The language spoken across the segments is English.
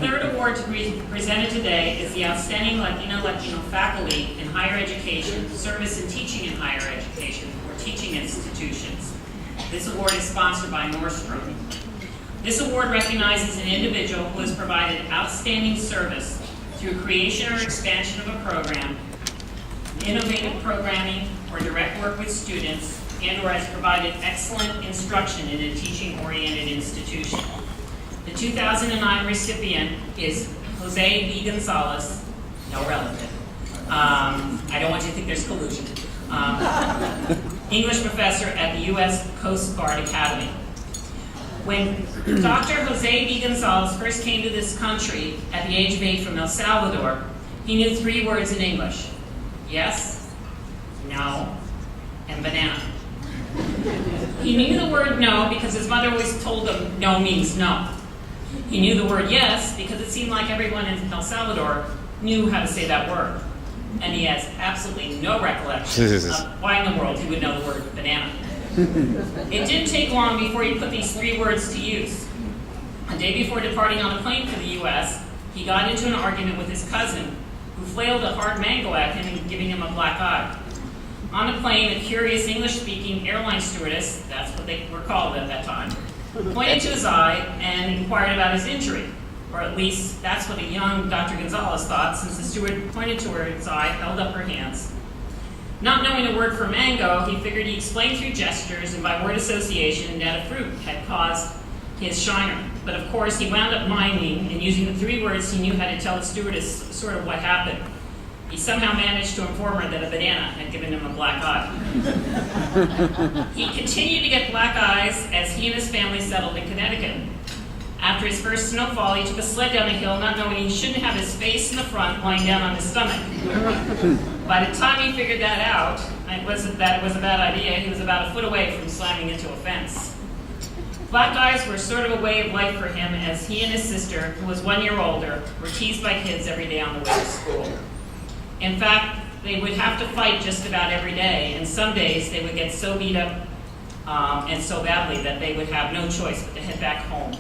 third award to be presented today is the Outstanding Latino Faculty in Higher Education, Service and Teaching in Higher Education, or Teaching Institutions. This award is sponsored by Nordstrom. This award recognizes an individual who has provided outstanding service through creation or expansion of a program, innovative programming, or direct work with students, and/or has provided excellent instruction in a teaching-oriented institution. The 2009 recipient is Jose B. Gonzalez, no relative. I don't want you to think there's collusion. English professor at the U.S. Coast Guard Academy. When Dr. Jose B. Gonzalez first came to this country at the age of 8 from El Salvador, he knew 3 words in English: yes, no, and banana. He knew the word no because his mother always told him no means no. He knew the word yes because it seemed like everyone in El Salvador knew how to say that word. And he has absolutely no recollection of why in the world he would know the word banana. It didn't take long before he put these 3 words to use. A day before departing on a plane for the U.S., he got into an argument with his cousin, who flailed a hard mango at him and giving him a black eye. On the plane, a curious English-speaking airline stewardess, that's what they were called at that time, pointed to his eye and inquired about his injury. Or at least, that's what a young Dr. Gonzalez thought, since the steward pointed to his eye, held up her hands. Not knowing a word for mango, he figured he explained through gestures and by word association that a fruit had caused his shiner. But of course, he wound up miming and using the 3 words he knew how to tell the stewardess sort of what happened. He somehow managed to inform her that a banana had given him a black eye. He continued to get black eyes as he and his family settled in Connecticut. After his first snowfall, he took a sled down a hill, not knowing he shouldn't have his face in the front lying down on his stomach. By the time he figured that out, it wasn't that it was a bad idea, he was about a foot away from slamming into a fence. Black eyes were sort of a way of life for him, as he and his sister, who was 1 year older, were teased by kids every day on the way to school. In fact, they would have to fight just about every day, and some days they would get so beat up and so badly that they would have no choice but to head back home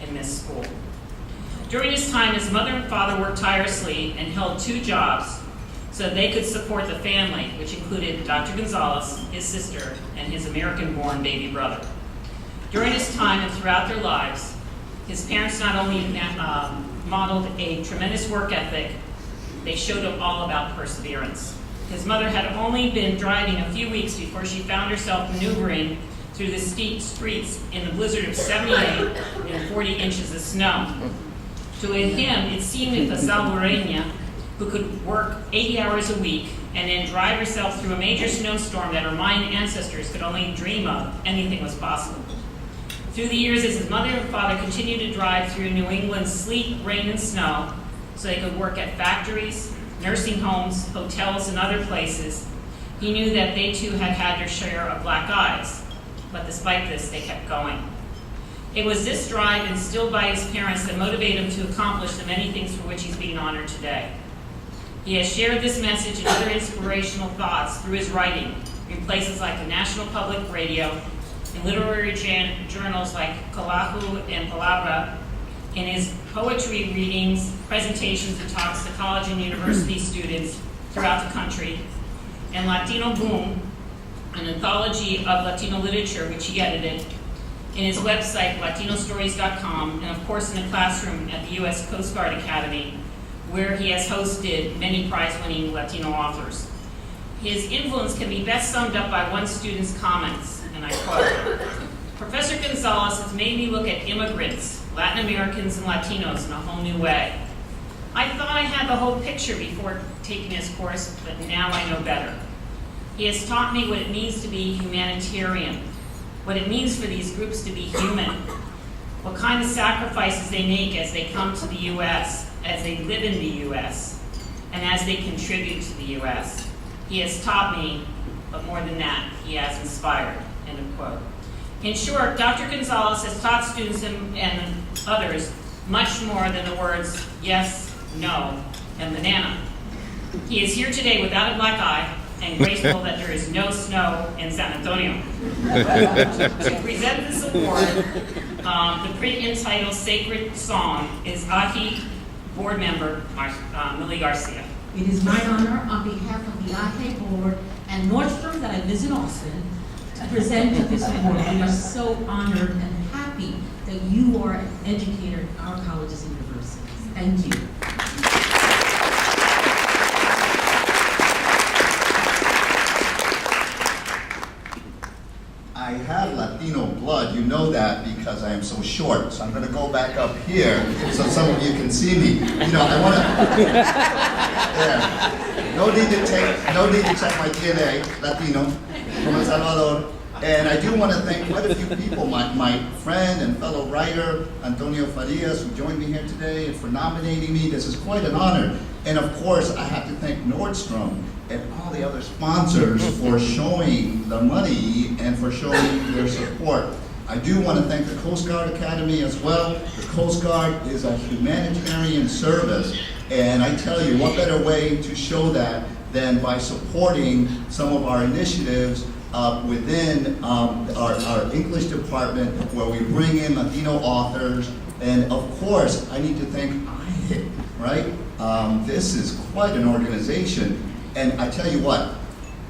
and miss school. During this time, his mother and father worked tirelessly and held 2 jobs so that they could support the family, which included Dr. Gonzalez, his sister, and his American-born baby brother. During this time and throughout their lives, his parents not only modeled a tremendous work ethic, they showed him all about perseverance. His mother had only been driving a few weeks before she found herself maneuvering through the steep streets in the blizzard of 78 and 40 inches of snow. To him, it seemed if a Salvadoreña who could work 80 hours a week and then drive herself through a major snowstorm that her Mayan ancestors could only dream of, anything was possible. Through the years, as his mother and father continued to drive through New England's sleet, rain, and snow, so they could work at factories, nursing homes, hotels, and other places, he knew that they too had had their share of black eyes. But despite this, they kept going. It was this drive instilled by his parents that motivated him to accomplish the many things for which he's being honored today. He has shared this message and other inspirational thoughts through his writing in places like the National Public Radio, in literary journals like Colahu and Palabra, in his poetry readings, presentations, and talks to college and university students throughout the country, and Latino Boom, an anthology of Latino literature which he edited, in his website, latinostories.com, and of course in a classroom at the U.S. Coast Guard Academy, where he has hosted many prize-winning Latino authors. His influence can be best summed up by one student's comments, and I quote, "Professor Gonzalez has made me look at immigrants, Latin Americans and Latinos in a whole new way. I thought I had the whole picture before taking his course, but now I know better. He has taught me what it means to be humanitarian, what it means for these groups to be human, what kind of sacrifices they make as they come to the U.S., as they live in the U.S., and as they contribute to the U.S. He has taught me, but more than that, he has inspired," end of quote. In short, Dr. Gonzalez has taught students and others much more than the words yes, no, and banana. He is here today without a black eye and grateful that there is no snow in San Antonio. To present this award, The print entitled Sacred Song is AAHHE board member Millie Garcia. It is my honor, on behalf of the AAHHE board and Nordstrom that I live in Austin, to present this award. We are so honored and happy that you are an educator at our colleges and universities. Thank you. I have Latino blood, you know that because I am so short. So I'm going to go back up here so some of you can see me. You know, I want to. Yeah. No need to check my DNA, Latino, from El Salvador. And I do want to thank quite a few people, my friend and fellow writer, Antonio Farias, who joined me here today, and for nominating me. This is quite an honor. And of course, I have to thank Nordstrom and all the other sponsors for showing the money and for showing their support. I do want to thank the Coast Guard Academy as well. The Coast Guard is a humanitarian service, and I tell you, what better way to show that than by supporting some of our initiatives within our English department, where we bring in Latino authors. And of course, I need to thank AAHHE, right? This is quite an organization. And I tell you what,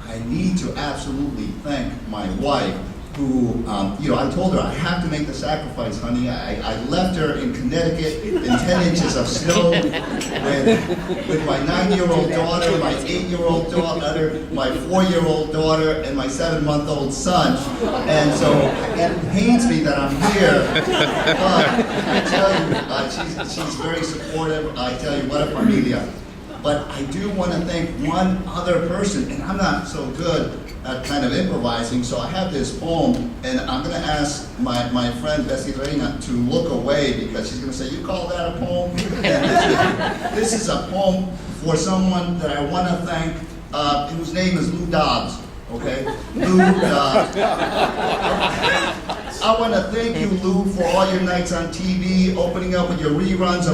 I need to absolutely thank my wife, who, you know, I told her I have to make the sacrifice, honey. I left her in Connecticut in 10 inches of snow with my 9-year-old daughter, my 8-year-old daughter, my 4-year-old daughter, and my 7-month-old son. And so it pains me that I'm here, but I tell you, she's very supportive. I tell you, what a familia. But I do want to thank one other person, and I'm not so good at kind of improvising, so I have this poem, and I'm going to ask my friend Bessie Reina to look away, because she's going to say, "You call that a poem?" And this is a poem for someone that I want to thank, whose name is Lou Dobbs, okay? Lou Dobbs. I want to thank you, Lou, for all your nights on TV, opening up with your reruns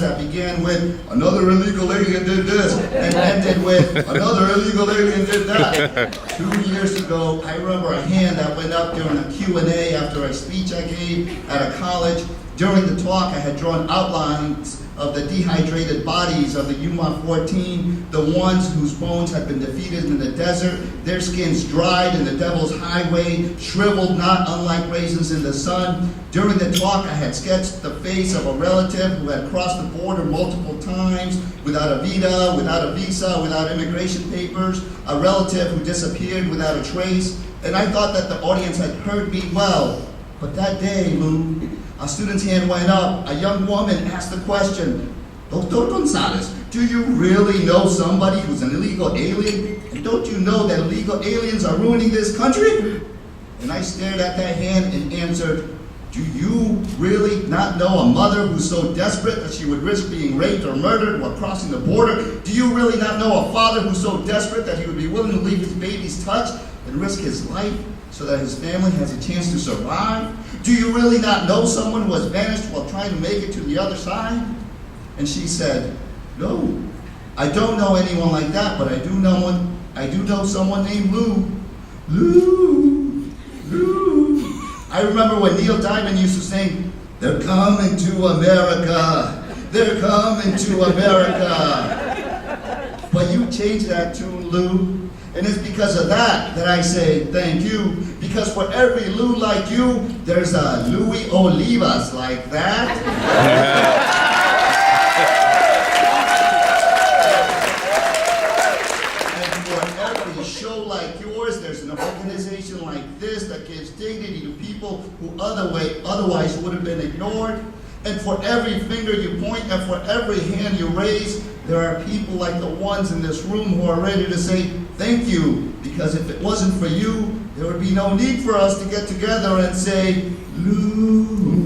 that began with "Another illegal alien did this," and ended with "Another illegal alien did that." 2 years ago, I remember a hand that went up during a Q&A after a speech I gave at a college. During the talk, I had drawn outlines of the dehydrated bodies of the UMA-14, the ones whose bones had been defeated in the desert, their skins dried in the devil's highway, shriveled not unlike raisins in the sun. During the talk, I had sketched the face of a relative who had crossed the border multiple times without a visa, without immigration papers, a relative who disappeared without a trace. And I thought that the audience had heard me well. But that day, Lou, a student's hand went up. A young woman asked the question, "Dr. Gonzalez, do you really know somebody who's an illegal alien? And don't you know that illegal aliens are ruining this country?" And I stared at that hand and answered, "Do you really not know a mother who's so desperate that she would risk being raped or murdered while crossing the border? Do you really not know a father who's so desperate that he would be willing to leave his baby's touch and risk his life so that his family has a chance to survive? Do you really not know someone who has vanished while trying to make it to the other side?" And she said, "No, I don't know anyone like that, but I do know someone named Lou. Lou. I remember when Neil Diamond used to sing, 'They're coming to America, they're coming to America.' But you changed that tune, Lou. And it's because of that I say thank you. Because for every Lou like you, there's a Louis Olivas like that. And for every show like yours, there's an organization like this that gives dignity to people who otherwise would have been ignored. And for every finger you point and for every hand you raise, there are people like the ones in this room who are ready to say thank you. Because if it wasn't for you, there would be no need for us to get together and say, "Lou."